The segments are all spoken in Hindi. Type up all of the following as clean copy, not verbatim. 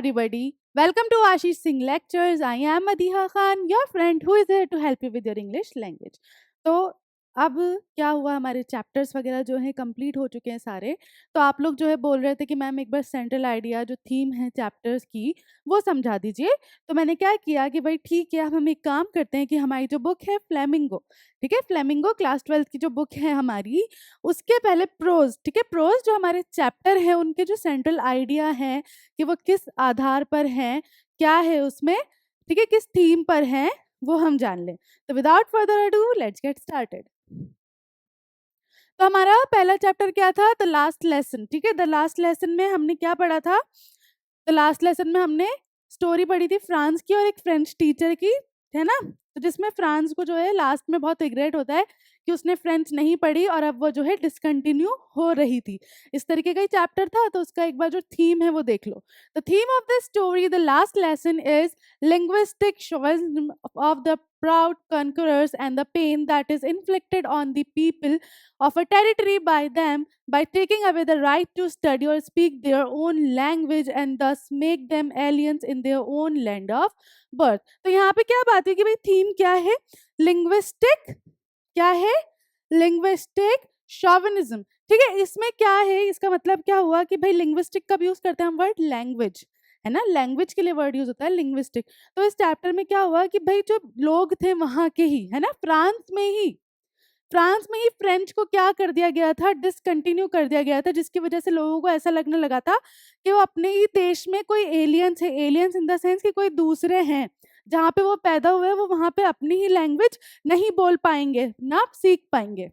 everybody. Welcome to Ashish Singh Lectures. I am Madiha Khan, your friend who is here to help you with your English language. तो अब क्या हुआ, हमारे चैप्टर्स वगैरह जो हैं कंप्लीट हो चुके हैं सारे। तो आप लोग जो है बोल रहे थे कि मैम एक बार सेंट्रल आइडिया जो थीम है चैप्टर्स की वो समझा दीजिए। तो मैंने क्या किया कि भाई ठीक है, अब हम एक काम करते हैं कि हमारी जो बुक है फ्लेमिंगो, ठीक है, फ्लेमिंगो क्लास 12th की जो बुक है हमारी, उसके पहले प्रोज, ठीक है, प्रोज जो हमारे चैप्टर है उनके जो सेंट्रल आइडिया है कि वो किस आधार पर हैं, क्या है उसमें, ठीक है, किस थीम पर हैं, वो हम जान लें। तो without further ado let's get started. तो हमारा पहला चैप्टर क्या था? The last lesson. ठीक है, द लास्ट लेसन में हमने क्या पढ़ा था? द लास्ट लेसन में हमने स्टोरी पढ़ी थी फ्रांस की और एक फ्रेंच टीचर की, है ना। तो जिसमें फ्रांस को जो है लास्ट में बहुत रिग्रेट होता है कि उसने फ्रेंच नहीं पढ़ी और अब वो जो है डिसकंटिन्यू हो रही थी। इस तरीके का ही चैप्टर था। तो उसका एक बार जो थीम है वो देख लो। The theme of the story the last lesson is linguistic chauvinism of the proud conquerors and the pain that is inflicted on the people of a territory by them by taking away the right to study or speak their own language and thus make them aliens in their own land of birth। तो यहाँ पे क्या बात है कि भाई थीम क्या है? लिंग्विस्टिक, क्या है? लिंग्विस्टिक शॉविनिज्म। ठीक है, इसमें क्या है, इसका मतलब क्या हुआ कि भाई लिंग्विस्टिक कब यूज करते हैं हम? वर्ड लैंग्वेज, है ना, लैंग्वेज के लिए वर्ड यूज होता है लिंग्विस्टिक। तो इस चैप्टर में क्या हुआ कि भाई जो लोग थे वहां के ही, है ना, फ्रांस में ही फ्रेंच को क्या कर दिया गया था? डिसकंटिन्यू कर दिया गया था, जिसकी वजह से लोगों को ऐसा लगने लगा था कि वो अपने ही देश में कोई एलियंस है। एलियंस इन द सेंस कि कोई दूसरे हैं, जहाँ पे वो पैदा हुए वो वहां पे अपनी ही लैंग्वेज नहीं बोल पाएंगे, ना सीख पाएंगे।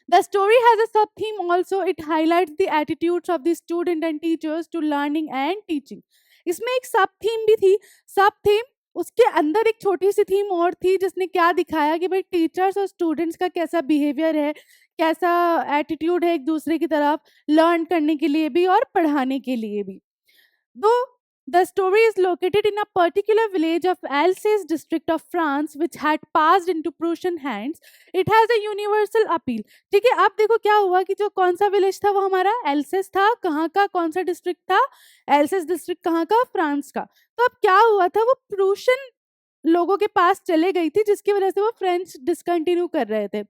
The story has a sub theme also. It highlights the attitudes of the student and teachers to learning and teaching. इसमें एक सब थीम भी थी। सब थीम, उसके अंदर एक छोटी सी थीम और थी जिसने क्या दिखाया कि भाई टीचर्स और स्टूडेंट्स का कैसा बिहेवियर है, कैसा एटीट्यूड है एक दूसरे की तरफ, लर्न करने के लिए भी और पढ़ाने के लिए भी। दो The story is located in a particular village of Alsace district of France which had passed into Prussian hands. It has a universal appeal. ठीक है, अब देखो क्या हुआ कि जो कौन सा विलेज था वो हमारा एल्सेस था। कहाँ का, कौन सा डिस्ट्रिक्ट था? एल्सेस डिस्ट्रिक्ट कहाँ का? फ्रांस का। तो अब क्या हुआ था, वो प्रूशियन लोगों के पास चले गई थी, जिसकी वजह से वो फ्रेंच डिसकंटिन्यू कर रहे थे।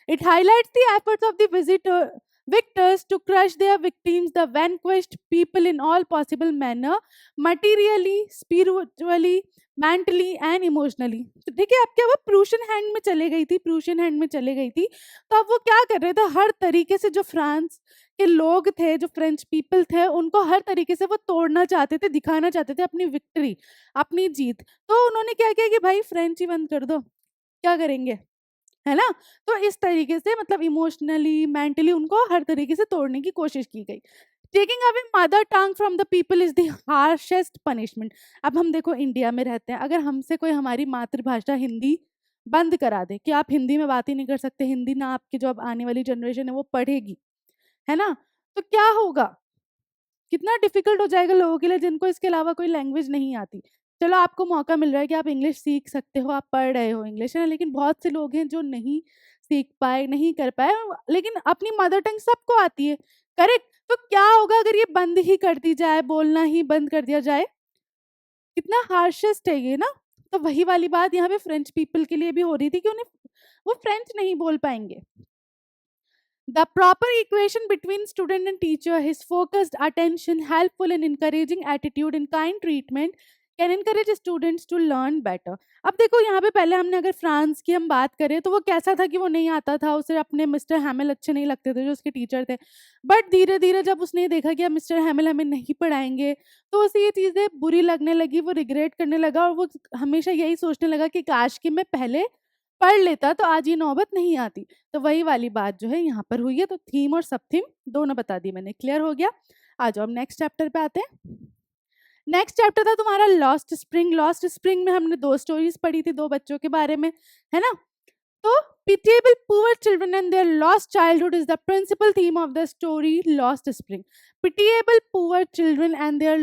It highlights the efforts of the visitor victors to crush their victims, the vanquished people in all possible manner, materially, spiritually, mentally and emotionally। तो ठीक है, अब क्या हुआ, प्रूशियन हैंड में चले गई थी, प्रूशियन हैंड में चले गई थी। तो अब वो क्या कर रहे थे, हर तरीके से जो फ्रांस के लोग थे, जो फ्रेंच पीपल थे, उनको हर तरीके से वो तोड़ना चाहते थे, दिखाना चाहते थे अपनी विक्ट्री, अपनी जीत। तो उन्होंने क्या किया कि भाई फ्रेंच ही बंद कर दो, क्या करेंगे, है ना। तो इस तरीके से मतलब इमोशनली, मेंटली उनको हर तरीके से तोड़ने की कोशिश की गई। Taking away mother tongue from the people is the harshest punishment. अब हम देखो इंडिया में रहते हैं, अगर हमसे कोई हमारी मातृभाषा हिंदी बंद करा दे कि आप हिंदी में बात ही नहीं कर सकते, हिंदी ना आपकी जो अब आने वाली जनरेशन है वो पढ़ेगी, है ना, तो क्या होगा, कितना डिफिकल्ट हो जाएगा लोगों के लिए जिनको इसके अलावा कोई लैंग्वेज नहीं आती। चलो आपको मौका मिल रहा है कि आप इंग्लिश सीख सकते हो, आप पढ़ रहे हो इंग्लिश, है ना, लेकिन बहुत से लोग हैं जो नहीं सीख पाए, नहीं कर पाए, लेकिन अपनी मदर टंग सबको आती है, करेक्ट। तो क्या होगा अगर ये बंद ही कर दी जाए, बोलना ही बंद कर दिया जाए, कितना हार्शेस्ट है ये ना। तो वही वाली बात यहाँ पे फ्रेंच पीपल के लिए भी हो रही थी कि उन्हें वो फ्रेंच नहीं बोल पाएंगे। The proper equation between student and teacher, his focused attention, helpful and encouraging attitude and kind treatment can encourage students to learn better। अब देखो यहाँ पे पहले हमने अगर फ्रांस की हम बात करें तो वो कैसा था कि वो नहीं आता था, उसे अपने मिस्टर हैमिल अच्छे नहीं लगते थे जो उसके टीचर थे। बट धीरे धीरे जब उसने देखा कि अब मिस्टर हैमिल हमें नहीं पढ़ाएंगे तो उसे ये चीज़ें बुरी लगने लगी, वो रिग्रेट करने लगा और वो हमेशा यही सोचने लगा कि काश कि मैं पहले पढ़ लेता तो आज ये नौबत नहीं आती। तो वही वाली बात जो है यहाँ पर हुई है। तो थीम और सब थीम दोनों बता दी मैंने, क्लियर हो गया। आ जाओ अब नेक्स्ट चैप्टर पे आते हैं। नेक्स्ट चैप्टर था तुम्हारा लॉस्ट स्प्रिंग। लॉस्ट स्प्रिंग में हमने 2 स्टोरीज पढ़ी थी, 2 बच्चों के बारे में, है ना। तो pitiable poor children and their lost childhood is the principal theme of the story Lost Spring। pitiable poor children and their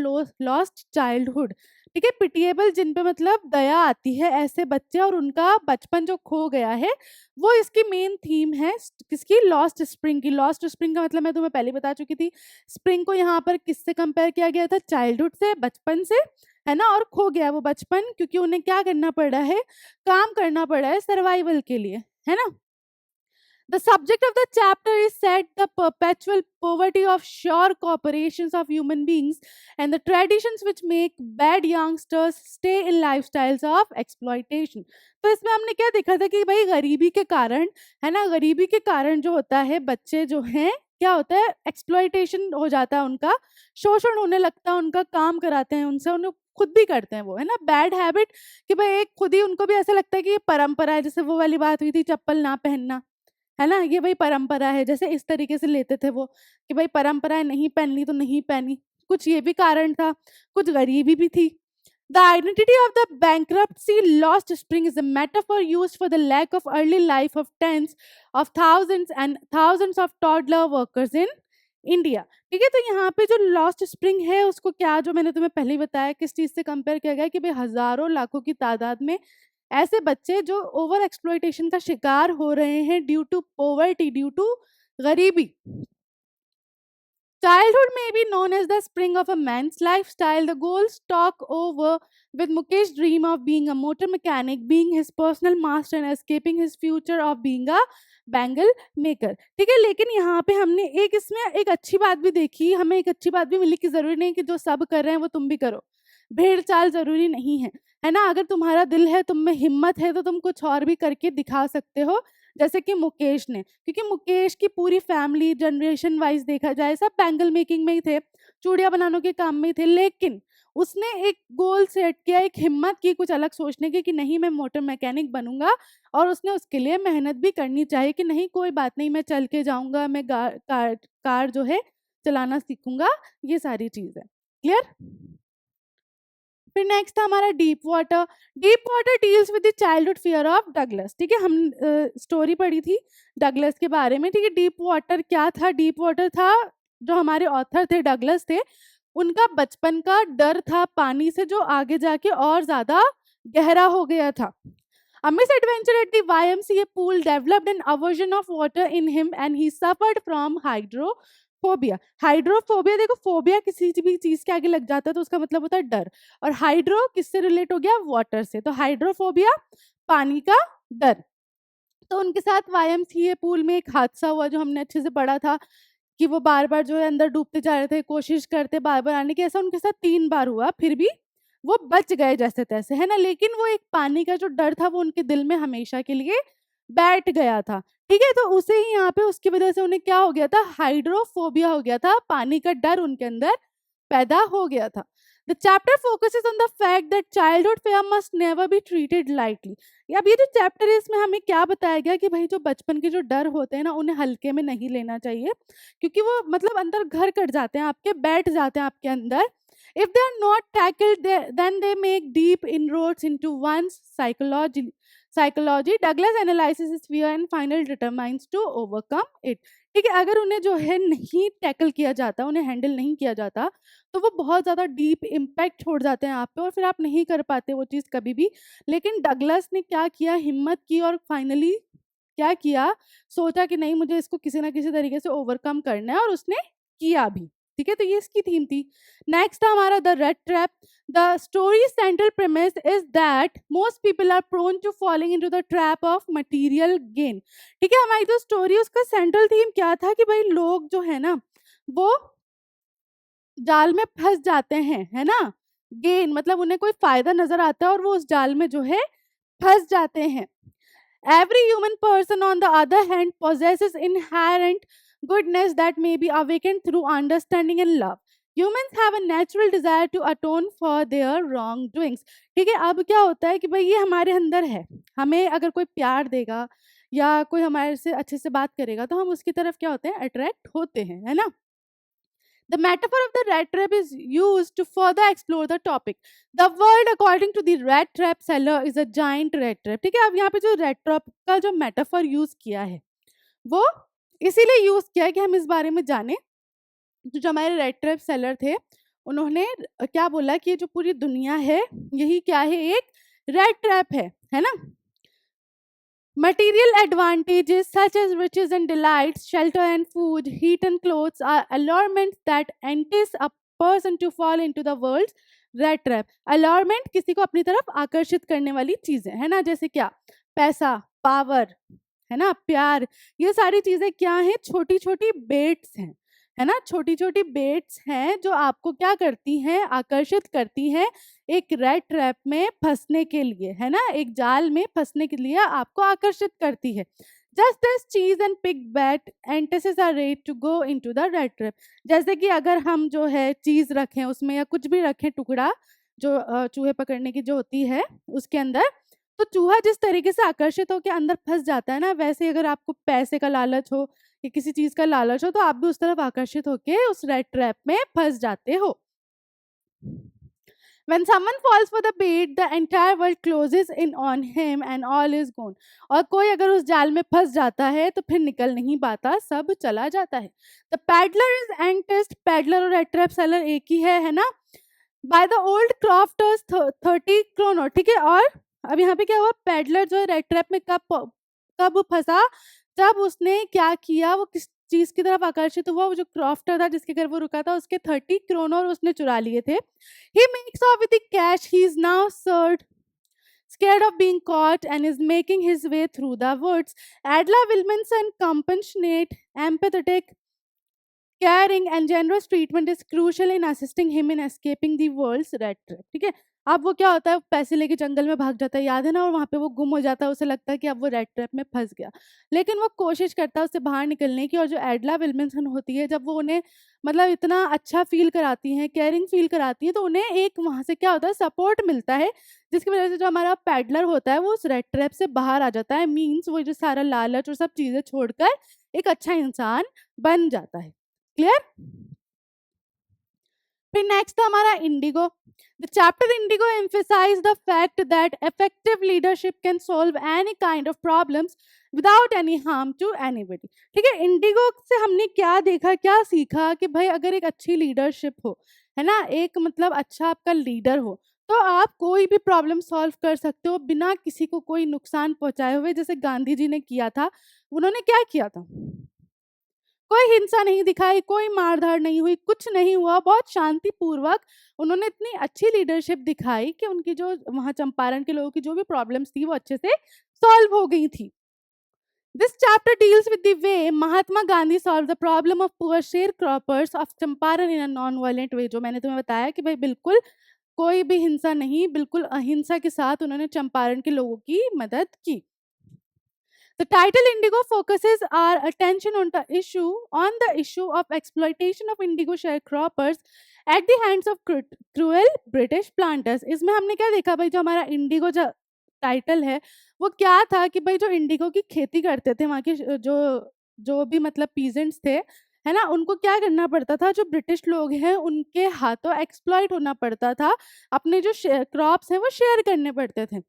lost childhood। ठीक है, पिटिएबल जिन पे मतलब दया आती है, ऐसे बच्चे और उनका बचपन जो खो गया है, वो इसकी मेन थीम है। किसकी? लॉस्ट स्प्रिंग की। लॉस्ट स्प्रिंग का मतलब मैं तुम्हें पहले बता चुकी थी। स्प्रिंग को यहाँ पर किससे कंपेयर किया गया था? चाइल्डहुड से, बचपन से, है ना। और खो गया वो बचपन क्योंकि उन्हें क्या करना पड़ा है? काम करना पड़ा है सर्वाइवल के लिए, है ना। The subject of the chapter is said the perpetual poverty of sure corporations of human beings and the traditions which make bad youngsters stay in lifestyles of exploitation. तो इसमें हमने क्या देखा था कि भाई गरीबी के कारण, है ना, गरीबी के कारण जो होता है बच्चे जो हैं क्या होता है? एक्सप्लॉइटेशन हो जाता है, उनका शोषण होने लगता है, उनका काम कराते हैं उनसे, उन्हें खुद भी करते हैं वो, है ना। बैड हैबिट कि भाई एक खुद ही उनको भी ऐसा लगता है कि ये परंपरा है, जैसे वो वाली बात हुई थी चप्पल ना पहनना, है ना, ये भाई परंपरा है, जैसे इस तरीके से लेते थे वो कि भाई परंपराएं नहीं पहननी तो नहीं पहनी। कुछ ये भी कारण था, कुछ गरीबी भी थी। The identity of the bankruptcy lost spring is a metaphor used for the lack of early life of tens of thousands and thousands of toddler workers in India. ठीक है, तो यहाँ पे जो लॉस्ट स्प्रिंग है उसको क्या, जो मैंने तुम्हें पहले ही बताया, किस चीज से कंपेयर किया गया कि भाई हजारों लाखों की तादाद में ऐसे बच्चे जो ओवर एक्सप्लॉइटेशन का शिकार हो रहे हैं due to poverty, due to गरीबी। Childhood may be known as the spring of a man's lifestyle. The goals talk over with Mukesh's dream of being a motor mechanic, being his personal master and escaping his future of being a bangle maker. ठीक है, लेकिन यहाँ पे हमने एक इसमें एक अच्छी बात भी देखी, हमें एक अच्छी बात भी मिली कि जरूरी नहीं कि जो सब कर रहे हैं वो तुम भी करो। भेड़ चाल जरूरी नहीं है ना। अगर तुम्हारा दिल है, तुम में हिम्मत है, तो तुम कुछ और भी करके दिखा सकते हो, जैसे कि मुकेश ने। क्योंकि मुकेश की पूरी फैमिली जनरेशन वाइज देखा जाए सब बैंगल मेकिंग में ही थे, चूड़ियाँ बनाने के काम में ही थे, लेकिन उसने एक गोल सेट किया, एक हिम्मत की कुछ अलग सोचने की कि नहीं मैं मोटर मैकेनिक बनूंगा, और उसने उसके लिए मेहनत भी करनी चाहिए कि नहीं कोई बात नहीं, मैं चल के जाऊंगा, मैं कार जो है चलाना सीखूंगा, ये सारी चीज है। क्लियर? फिर नेक्स्ट था हमारा deep water. Deep water deals with the childhood fear of Douglas. ठीक है, हम स्टोरी पढ़ी थी डगलस के बारे में। ठीक है, डीप वाटर क्या था? डीप वाटर था, जो हमारे ऑथर थे डगलस थे, उनका बचपन का डर था पानी से, जो आगे जाके और ज्यादा गहरा हो गया था। A misadventure at the YMCA pool developed an aversion of water in him and he suffered from hydrophobia. Hydrophobia, देखो फोबिया किसी भी चीज के आगे लग जाता है तो उसका मतलब होता है डर, और हाइड्रो किससे रिलेट हो गया? वाटर से। तो हाइड्रोफोबिया पानी का डर। तो उनके साथ वाईएमसीए पूल में एक हादसा हुआ जो हमने अच्छे से पढ़ा था कि वो बार बार जो है अंदर डूबते जा रहे थे, कोशिश करते बार बार आने की। ऐसा उनके साथ 3 बार हुआ, फिर भी वो बच गए जैसे तैसे, है ना। लेकिन वो एक पानी का जो डर था वो उनके दिल में हमेशा के लिए बैठ गया था। ठीक है, तो उसे ही यहाँ पे उसकी वजह से उन्हें क्या हो गया था? हाइड्रोफोबिया हो गया था, पानी का डर उनके अंदर पैदा हो गया था। The chapter focuses on the fact that childhood fear must never be treated lightly. अब ये जो चैप्टर है इसमें हमें क्या बताया गया कि भाई जो बचपन के जो डर होते हैं ना, उन्हें हल्के में नहीं लेना चाहिए, क्योंकि वो मतलब अंदर घर कर जाते हैं आपके, बैठ जाते हैं आपके अंदर। If they are not tackled, then they make deep inroads into one's psychology. Douglas analyzes his fear and finally determines to overcome it. ठीक है, अगर उन्हें जो है नहीं टैकल किया जाता, उन्हें हैंडल नहीं किया जाता, तो वो बहुत ज़्यादा डीप इम्पैक्ट छोड़ जाते हैं आप पे और फिर आप नहीं कर पाते वो चीज़ कभी भी। लेकिन डगलस ने क्या किया? हिम्मत की और फाइनली क्या किया? सोचा कि नहीं मुझे इसको किसी ना किसी तरीके से ओवरकम करना है, और उसने किया भी। ठीक है, तो ये इसकी थीम थी। नेक्स्ट हमारा the red trap. The story central premise is that most people are prone to falling into the trap of material gain. ठीक है, हमारी जो स्टोरी उसका सेंट्रल थीम क्या था कि भाई लोग जो है ना वो जाल में फंस जाते हैं, है ना। गेन मतलब उन्हें कोई फायदा नजर आता है और वो उस जाल में जो है फंस जाते हैं। Every human person, on the other hand, possesses inherent goodness that may be awakened through understanding and love. Humans have a natural desire to atone for their wrongdoings. ठीक है, अब क्या होता है कि भाई ये हमारे अंदर है, हमें अगर कोई प्यार देगा या कोई हमारे से अच्छे से बात करेगा तो हम उसकी तरफ क्या होते हैं? अट्रैक्ट होते हैं, है ना। The metaphor of the rat trap is used to further explore the topic. The world, according to the rat trap seller, is a giant rat trap. ठीक है, अब यहाँ पे जो rat trap का जो metaphor यूज किया है वो इसीलिए यूज किया है कि हम इस बारे में जाने। जो हमारे rat trap seller थे उन्होंने क्या बोला कि ये जो पूरी दुनिया है यही क्या है, एक रेड ट्रैप है ना। Material advantages such as riches and delights, shelter and food, heat and clothes are allurements that entice a person to fall into the world's red trap. Allurement किसी को अपनी तरफ आकर्षित करने वाली चीजें है ना, जैसे क्या, पैसा, पावर, है ना, प्यार, ये सारी चीजें क्या हैं, छोटी छोटी बेट्स हैं, है ना, छोटी छोटी बेट्स हैं जो आपको क्या करती हैं, आकर्षित करती हैं एक रेड ट्रैप में फंसने के लिए, है ना, एक जाल में फंसने के लिए आपको आकर्षित करती है। Just as cheese and pig bait entices are rat to go into the red trap. जैसे कि अगर हम जो है चीज रखें उसमें या कुछ भी रखें टुकड़ा जो चूहे पकड़ने की जो होती है उसके अंदर, तो चूहा जिस तरीके से आकर्षित होकर अंदर फंस जाता है ना, वैसे अगर आपको पैसे का लालच हो या किसी चीज का लालच हो तो आप भी उस तरफ आकर्षित होकर उस रेड ट्रैप में फंस जाते हो। When someone falls for the bait, the entire world closes in on him and all is gone. और कोई अगर उस जाल में फंस जाता है तो फिर निकल नहीं पाता, सब चला जाता है। The peddler is anticed, peddler और red trap seller एक ही है ना। By the old crofters 30 kroner, ठीक है। और अब यहाँ पे क्या हुआ, पेडलर जो है रेड ट्रैप में कब कब फंसा, जब उसने क्या किया, वो किस चीज की तरफ आकर्षित हुआ, वो जो क्रॉफ्टर था जिसके घर वो रुका था उसके 30 क्रोनर उसने चुरा लिए थे। He makes off with the cash. He is now scared of being caught and is making his way through the woods. Adla Wilmanson compassionate, empathetic, caring and generous treatment is crucial in assisting him in escaping the world's red trap। ठीक है। अब वो क्या होता है, पैसे लेके जंगल में भाग जाता है, याद है ना, और वहां पे वो गुम हो जाता है, उसे लगता है कि अब वो रेड ट्रैप में फंस गया, लेकिन वो कोशिश करता है उससे बाहर निकलने की। और जो एडला विल्मनसन होती है, जब वो उन्हें मतलब इतना अच्छा फील कराती हैं, केयरिंग फील कराती हैं, तो उन्हें एक वहां से क्या होता है, सपोर्ट मिलता है, जिसकी वजह से जो हमारा पैडलर होता है वो उस रेड ट्रैप से बाहर आ जाता है। मीन्स वो जो सारा लालच और सब चीजें छोड़कर एक अच्छा इंसान बन जाता है। क्लियर। फिर नेक्स्ट था हमारा Indigo. The chapter Indigo emphasise the fact that effective leadership can solve any kind of problems without any harm to anybody. ठीक है। इंडिगो से हमने क्या देखा, क्या सीखा कि भाई अगर एक अच्छी लीडरशिप हो, है ना, एक मतलब अच्छा आपका लीडर हो, तो आप कोई भी प्रॉब्लम सॉल्व कर सकते हो बिना किसी को कोई नुकसान पहुंचाए हुए। जैसे गांधी जी ने किया था, उन्होंने क्या किया था, कोई हिंसा नहीं दिखाई, कोई मारधाड़ नहीं हुई, कुछ नहीं हुआ, बहुत शांतिपूर्वक उन्होंने इतनी अच्छी लीडरशिप दिखाई कि उनकी जो वहां चंपारण के लोगों की जो भी प्रॉब्लम्स थी वो अच्छे से सॉल्व हो गई थी। This chapter deals with the way Mahatma Gandhi solved the problem of poor sharecroppers of Champaran in a non-violent way। जो मैंने तुम्हें बताया कि भाई बिल्कुल कोई भी हिंसा नहीं, बिल्कुल अहिंसा के साथ उन्होंने चंपारण के लोगों की मदद की। The title Indigo focuses our attention on the issue of exploitation of indigo sharecroppers at the hands of cruel British planters। इसमें हमने क्या देखा भाई, जो हमारा इंडिगो जो टाइटल है वो क्या था कि भाई जो इंडिगो की खेती करते थे वहाँ के जो जो भी मतलब पीजेंट्स थे, है ना, उनको क्या करना पड़ता था, जो ब्रिटिश लोग हैं उनके हाथों एक्सप्लॉइट होना पड़ता था, अपने जो क्रॉप्स हैं वो शेयर करने पड़ते थे।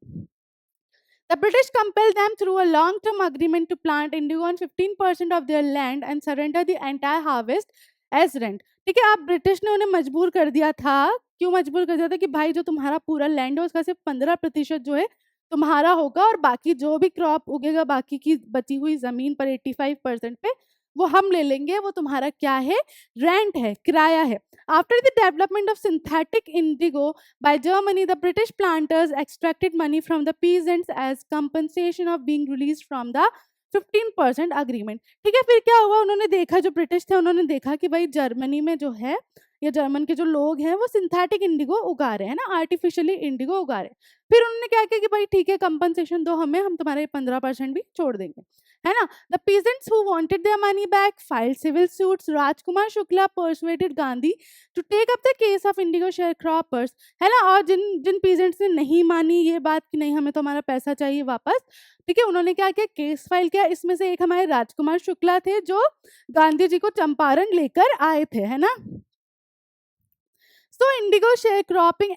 The British compelled them through a long-term agreement to plant indigo on 15% of their land and surrender the entire harvest as rent। ठीक है। आप ब्रिटिश ने उन्हें मजबूर कर दिया था, क्यों मजबूर कर दिया था कि भाई जो तुम्हारा पूरा लैंड है उसका सिर्फ 15% जो है तुम्हारा होगा, और बाकी जो भी क्रॉप उगेगा बाकी की बची हुई जमीन पर 85% पे वो हम ले लेंगे, वो तुम्हारा क्या है, रेंट है, किराया है। After the development of synthetic indigo by Germany, the British planters extracted money from the peasants as compensation of being released from the 15% agreement। ठीक है। फिर क्या हुआ, उन्होंने देखा, जो ब्रिटिश थे उन्होंने देखा कि भाई जर्मनी में जो है या जर्मन के जो लोग हैं वो सिंथेटिक इंडिगो उगा रहे हैं ना, आर्टिफिशियली इंडिगो उगा रहे हैं। फिर उन्होंने क्या किया कि भाई ठीक है, कंपनसेशन दो हमें, हम तुम्हारे 15% भी छोड़ देंगे, है ना। The peasants who wanted their money back filed civil suits। Rajkumar Shukla persuaded Gandhi to take up the case of indigo sharecroppers, है ना। और जिन जिन peasants ने नहीं मानी ये बात कि नहीं हमें तो हमारा पैसा चाहिए वापस, ठीक है, उन्होंने क्या किया, केस फाइल किया। इसमें से एक हमारे राजकुमार शुक्ला थे जो गांधी जी को चंपारण लेकर आए थे, है ना। So indigo sharecropping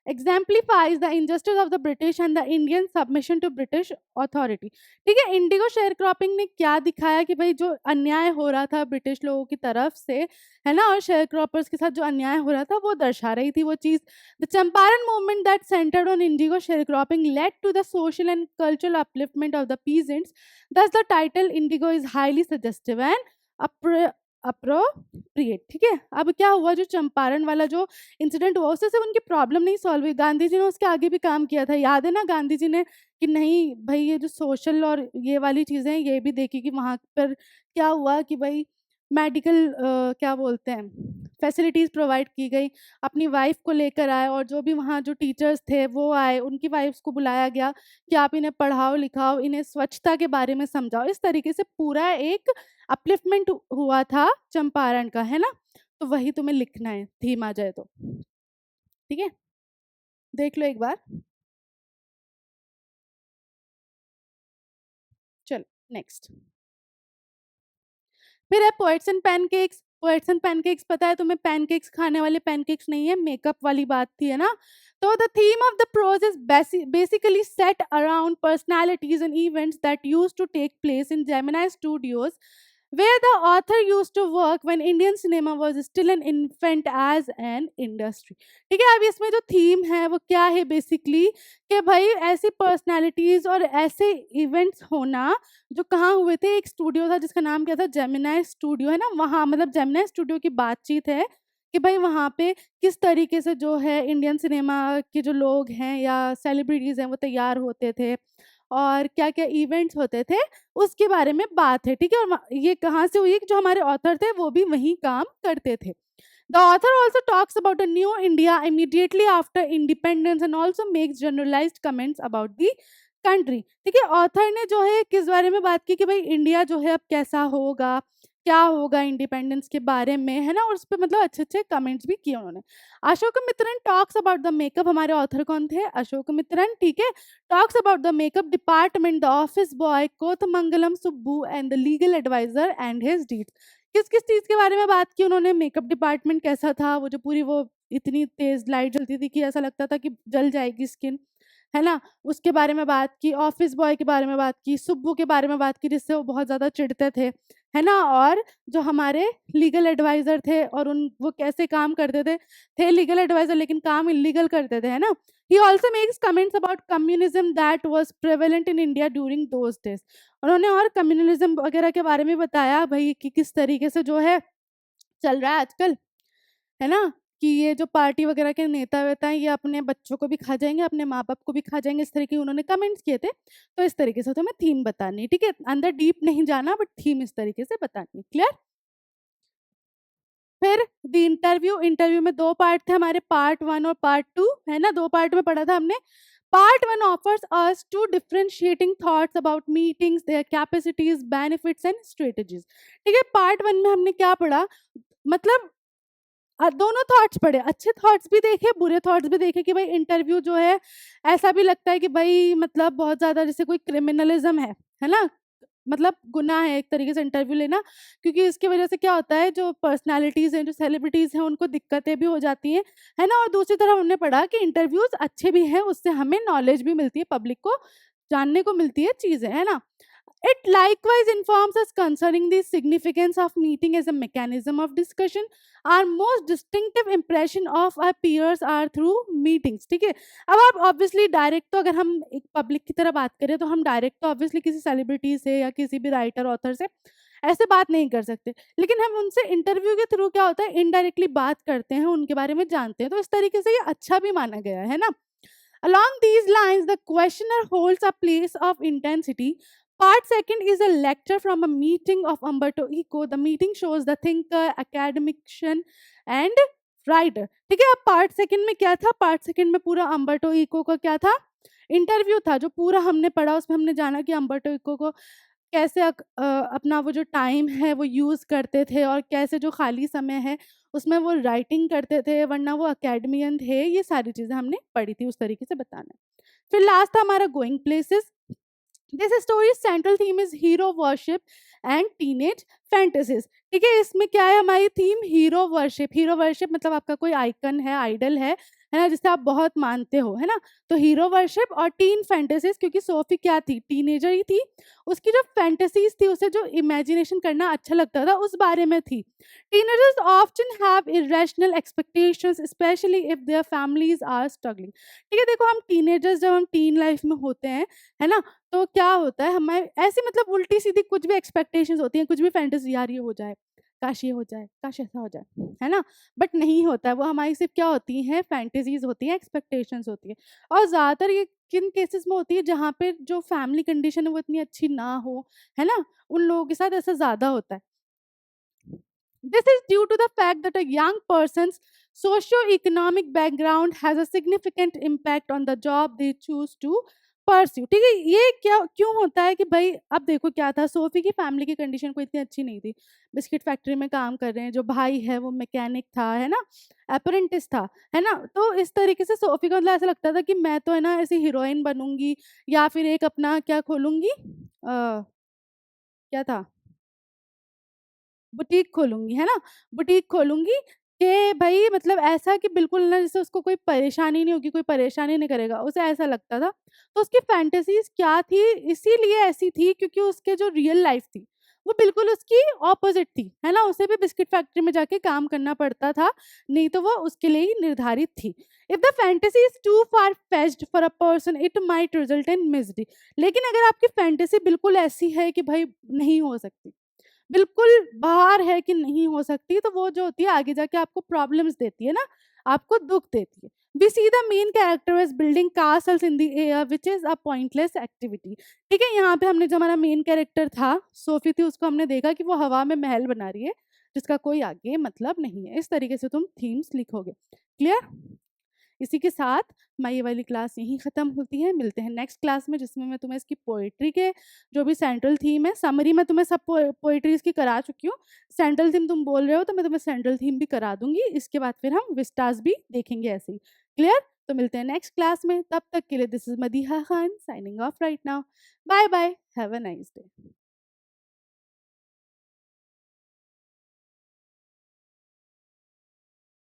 exemplifies the injustice of the British and the Indian submission to British authority. ठीक है, इंडिगो शेयर क्रॉपिंग ने क्या दिखाया कि भाई जो अन्याय हो रहा था ब्रिटिश लोगों की तरफ से, है ना, और शेयर क्रॉपर्स के साथ जो अन्याय हो रहा था वो दर्शा रही थी वो चीज. The Champaran movement that centred on indigo share cropping led to the social and cultural upliftment of the peasants. Thus the title Indigo is highly suggestive and appropriate. ठीक है, अब क्या हुआ, जो चंपारण वाला जो इंसिडेंट हुआ उससे सिर्फ उनकी प्रॉब्लम नहीं सॉल्व हुई, गांधी जी ने उसके आगे भी काम किया था. याद है ना, गांधी जी ने कि नहीं भाई ये जो सोशल और ये वाली चीज़ें हैं ये भी देखी कि वहाँ पर क्या हुआ कि भाई मेडिकल क्या बोलते हैं फैसिलिटीज़ प्रोवाइड की गई. अपनी वाइफ को लेकर आए और जो भी वहाँ जो टीचर्स थे वो आए, उनकी वाइफ्स को बुलाया गया कि आप इन्हें पढ़ाओ लिखाओ, इन्हें स्वच्छता के बारे में समझाओ. इस तरीके से पूरा एक अपलिफ्टमेंट हुआ था चंपारण का, है ना. तो वही तुम्हें लिखना है थीम आ जाए तो. ठीक है, देख लो एक बार. चलो नेक्स्ट. फिर है poets and pancakes. Poets and pancakes पता है तुम्हें, पैनकेक्स खाने वाले पैनकेक्स नहीं है, मेकअप वाली बात थी, है ना. तो the theme of the prose is basically set around personalities and events that used to take place in Gemini Studios where the author used to work when Indian cinema was still an infant as an industry. ठीक है, अब इसमें जो थीम है वो क्या है बेसिकली कि भाई ऐसी पर्सनालिटीज और ऐसे इवेंट्स होना जो कहाँ हुए थे. एक स्टूडियो था जिसका नाम क्या था, जेमिनी स्टूडियो, है ना. वहाँ मतलब जेमिनी स्टूडियो की बातचीत है कि भाई वहाँ पे किस तरीके से जो है इंडियन सिनेमा के जो लोग हैं या सेलिब्रिटीज़ हैं वो तैयार होते थे और क्या-क्या इवेंट्स होते थे, उसके बारे में बात है. ठीक है, और ये कहाँ से हुई है कि जो हमारे ऑथर थे वो भी वहीं काम करते थे. The author also talks about a new India immediately after independence and also makes generalized comments about the country. ठीक है, ऑथर ने जो है किस बारे में बात की कि भाई इंडिया जो है अब कैसा होगा, क्या होगा इंडिपेंडेंस के बारे में, है ना. और उस पर मतलब अच्छे अच्छे कमेंट्स भी किए उन्होंने. Asokamitran talks about the makeup. हमारे ऑथर कौन थे, अशोक मित्रन. ठीक है, talks about the makeup department, the office boy, Kothamangalam Subbu and the legal adviser and his deeds. किस किस चीज़ के बारे में बात की उन्होंने, मेकअप डिपार्टमेंट कैसा था, वो जो पूरी वो इतनी तेज लाइट जलती थी कि ऐसा लगता था कि जल जाएगी स्किन, है ना. उसके बारे में बात की, ऑफिस बॉय के बारे में बात की, सुब्बू के बारे में बात की जिससे वो बहुत ज़्यादा चिढ़ते थे, है ना. और जो हमारे लीगल एडवाइजर थे और उन वो कैसे काम करते थे लीगल एडवाइजर लेकिन काम इलीगल करते थे, है ना. He also makes comments about communism that was prevalent in India during those days. उन्होंने और कम्युनलिज्म वगैरह के बारे में बताया भाई कि किस तरीके से जो है चल रहा है आजकल, है ना. कि ये जो पार्टी वगैरह के नेता वेता हैं ये अपने बच्चों को भी खा जाएंगे, अपने माँ बाप को भी खा जाएंगे, इस तरह के उन्होंने कमेंट्स किए थे. तो इस तरीके से तुम्हें थीम बतानी है. ठीक है, अंदर डीप नहीं जाना बट थीम इस तरीके से बतानी है. क्लियर. फिर द इंटरव्यू. इंटरव्यू में दो पार्ट थे हमारे, पार्ट 1 और पार्ट 2, है ना. दो पार्ट में पढ़ा था हमने. Part 1 offers us two differentiating thoughts about meetings, their capacities, benefits and strategies. ठीक है, पार्ट 1 में हमने क्या पढ़ा, मतलब दोनों थॉट्स पढ़े, अच्छे थॉट्स भी देखे बुरे थॉट्स भी देखे कि भाई इंटरव्यू जो है ऐसा भी लगता है कि भाई मतलब बहुत ज़्यादा जैसे कोई क्रिमिनलिज्म है ना. मतलब गुनाह है एक तरीके से इंटरव्यू लेना, क्योंकि इसकी वजह से क्या होता है जो पर्सनालिटीज़ हैं जो सेलिब्रिटीज़ हैं उनको दिक्कतें भी हो जाती हैं, है ना. और दूसरी तरफ हमने पढ़ा कि इंटरव्यूज़ अच्छे भी हैं, उससे हमें नॉलेज भी मिलती है, पब्लिक को जानने को मिलती है चीज़ें, है ना. It likewise informs us concerning the significance of meeting as a mechanism of discussion. Our most distinctive impression of our peers are through meetings. ठीक है, अब आप ऑब्वियसली डायरेक्ट तो अगर हम एक पब्लिक की तरह बात करें तो हम डायरेक्ट तो ऑब्वियसली किसी सेलिब्रिटी से या किसी भी राइटर ऑथर से ऐसे बात नहीं कर सकते, लेकिन हम उनसे इंटरव्यू के थ्रू क्या होता है इनडायरेक्टली बात करते हैं, उनके बारे में जानते हैं. तो इस तरीके से ये अच्छा भी माना गया है ना. Along these lines, the questioner holds a place of intensity. Part second is a lecture from a meeting of Umberto Eco. The meeting shows the thinker, academician, and writer. ठीक है, अब पार्ट सेकंड में क्या था, पार्ट सेकंड में पूरा अम्बर्टो इको का क्या था, इंटरव्यू था. जो पूरा हमने पढ़ा उसमें हमने जाना कि अम्बर्टो इको को कैसे अपना वो जो टाइम है वो यूज़ करते थे और कैसे जो खाली समय है उसमें वो राइटिंग करते थे, वरना वो अकेडमियन थे. ये सारी चीज़ें हमने पढ़ी थी, उस तरीके से बताना. फिर लास्ट था हमारा going places. This story central theme is hero worship and teenage fantasies. ठीक है, इसमें क्या है हमारी theme, hero worship. Hero worship मतलब आपका कोई आइकन है, आइडल है है ना, जिसे आप बहुत मानते हो, है ना? तो हीरो वर्शिप और टीन फैंटेसीज़, क्योंकि सोफ़ी क्या थी? टीनेजर ही थी। उसकी जो फैंटेसीज़ थी, उसे जो इमेजिनेशन करना अच्छा लगता था, उस बारे में थी। Teenagers often have irrational expectations, especially if their families are struggling. ठीक है, देखो हम टीनेजर्स जब हम टीन लाइफ में होते हैं, है ना? तो क्या होता है, हमें ऐसी मतलब उल्टी-सीधी कुछ भी एक्सपेक्टेशंस होती हैं, कुछ भी फैंटेसी, यार ये हो जाए, काश ये हो जाए, काश ऐसा हो जाए, है ना? बट नहीं होता है, वो हमारी सिर्फ़ क्या होती हैं, फैंटेसीज़ होती हैं, एक्सपेक्टेशंस होती हैं। और ज़्यादातर ये किन केसेस में होती है, जहाँ पे जो फैमिली कंडीशन है वो इतनी अच्छी ना हो, है ना? उन लोगों के साथ ऐसा ज़्यादा होता है। This is due to the fact that a young person's socio-economic background has a significant impact on the job they choose to pursue. ठीक है, ये क्या क्यों होता है कि भाई अब देखो क्या था, सोफी की फैमिली की कंडीशन कोई इतनी अच्छी नहीं थी। बिस्किट फैक्ट्री में काम कर रहे हैं, जो भाई है वो मैकेनिक था, है ना, अप्रेंटिस था, है ना? तो इस तरीके से सोफी को मतलब ऐसा लगता था कि मैं तो है ना ऐसी हीरोइन बनूंगी, या फिर एक अपना क्या खोलूंगी, क्या था, बुटीक खोलूँगी, है ना? बुटीक खोलूँगी कि भई मतलब ऐसा कि बिल्कुल ना, जैसे उसको कोई परेशानी नहीं होगी, कोई परेशानी नहीं करेगा, उसे ऐसा लगता था। तो उसकी फैंटेसीज़ क्या थी, इसीलिए ऐसी थी क्योंकि उसके जो रियल लाइफ़ थी, वो बिल्कुल उसकी ऑपोज़िट थी, है ना? उसे भी बिस्किट फैक्ट्री में जाके काम करना पड़ता था, नहीं तो वो उसके लिए ही निर्धारित थी। If the fantasy is too far fetched for a person, it might result in misery. लेकिन अगर आपकी फैंटेसी बिल्कुल ऐसी है कि भई नहीं हो सकती, बिल्कुल बाहर है कि नहीं हो सकती, तो वो जो होती है आगे जाके आपको प्रॉब्लम्स देती है ना, आपको दुःख देती है। We see the main character is building castles in the air which is a pointless activity. ठीक है, यहाँ पे हमने जो हमारा मेन कैरेक्टर था, सोफ़ी थी, उसको हमने देखा कि वो हवा में महल बना रही है, जिसका कोई आगे मतलब नहीं है। इस तरीके से तुम थीम्स लिखोगे। क्लियर? इसी के साथ हमारी ये वाली क्लास यहीं ख़त्म होती है। मिलते हैं नेक्स्ट क्लास में, जिसमें मैं तुम्हें इसकी पोएट्री के जो भी सेंट्रल थीम है, समरी मैं तुम्हें सब पोएट्री इसकी करा चुकी हूँ। सेंट्रल थीम तुम बोल रहे हो तो मैं तुम्हें सेंट्रल थीम भी करा दूँगी। इसके बाद फिर हम विस्टास भी देखेंगे ऐसे ही। क्लियर? तो मिलते हैं नेक्स्ट क्लास में। तब तक के लिए this is Madiha Khan signing off right now. Bye bye. Have a nice day.